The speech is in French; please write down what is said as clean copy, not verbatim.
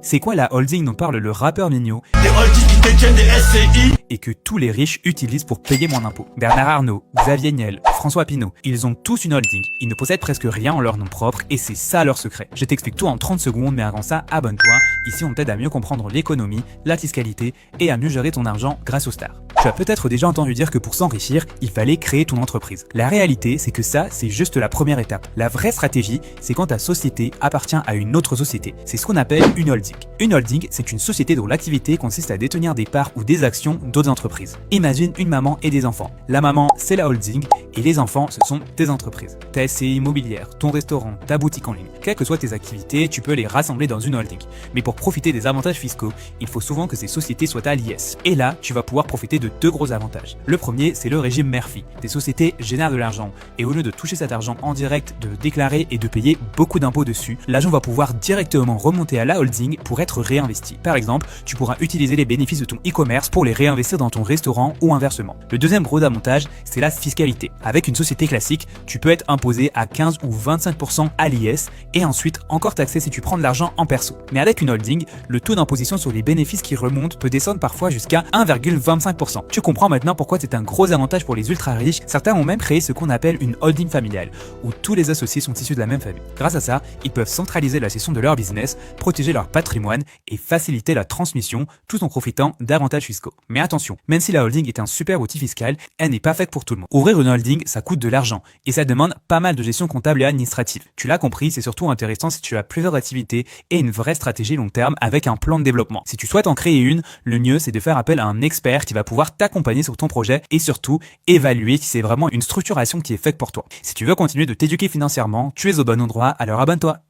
C'est quoi la holding dont parle le rappeur Nino Des holdings qui détiennent des SCI et que tous les riches utilisent pour payer moins d'impôts? Bernard Arnault, Xavier Niel, François Pinault, ils ont tous une holding. Ils ne possèdent presque rien en leur nom propre et c'est ça leur secret. Je t'explique tout en 30 secondes, mais avant ça, abonne-toi. Ici, on t'aide à mieux comprendre l'économie, la fiscalité et à mieux gérer ton argent grâce aux stars. Tu as peut-être déjà entendu dire que pour s'enrichir, il fallait créer ton entreprise. La réalité, c'est que ça, c'est juste la première étape. La vraie stratégie, c'est quand ta société appartient à une autre société. C'est ce qu'on appelle une holding. Une holding, c'est une société dont l'activité consiste à détenir des parts ou des actions d'autres entreprises. Imagine une maman et des enfants. La maman, c'est la holding et les enfants, ce sont tes entreprises. Ta SCI immobilière, ton restaurant, ta boutique en ligne. Quelles que soient tes activités, tu peux les rassembler dans une holding. Mais pour profiter des avantages fiscaux, il faut souvent que ces sociétés soient à l'IS. Et là, tu vas pouvoir profiter de deux gros avantages. Le premier, c'est le régime Murphy. Tes sociétés génèrent de l'argent et au lieu de toucher cet argent en direct, de le déclarer et de payer beaucoup d'impôts dessus, l'argent va pouvoir directement remonter à la holding pour être réinvesti. Par exemple, tu pourras utiliser les bénéfices de ton e-commerce pour les réinvestir dans ton restaurant ou inversement. Le deuxième gros avantage, c'est la fiscalité. Avec une société classique, tu peux être imposé à 15 ou 25% à l'IS et ensuite encore taxé si tu prends de l'argent en perso. Mais avec une holding, le taux d'imposition sur les bénéfices qui remontent peut descendre parfois jusqu'à 1,25%. Tu comprends maintenant pourquoi c'est un gros avantage pour les ultra riches. Certains ont même créé ce qu'on appelle une holding familiale, où tous les associés sont issus de la même famille. Grâce à ça, ils peuvent centraliser la gestion de leur business, protéger leur patrimoine et faciliter la transmission tout en profitant d'avantages fiscaux. Mais attention, même si la holding est un super outil fiscal, elle n'est pas faite pour tout le monde. Ouvrir une holding, ça coûte de l'argent et ça demande pas mal de gestion comptable et administrative. Tu l'as compris, c'est surtout intéressant si tu as plusieurs activités et une vraie stratégie long terme avec un plan de développement. Si tu souhaites en créer une, le mieux c'est de faire appel à un expert qui va pouvoir t'accompagner sur ton projet et surtout évaluer si c'est vraiment une structuration qui est faite pour toi. Si tu veux continuer de t'éduquer financièrement, tu es au bon endroit, alors abonne-toi.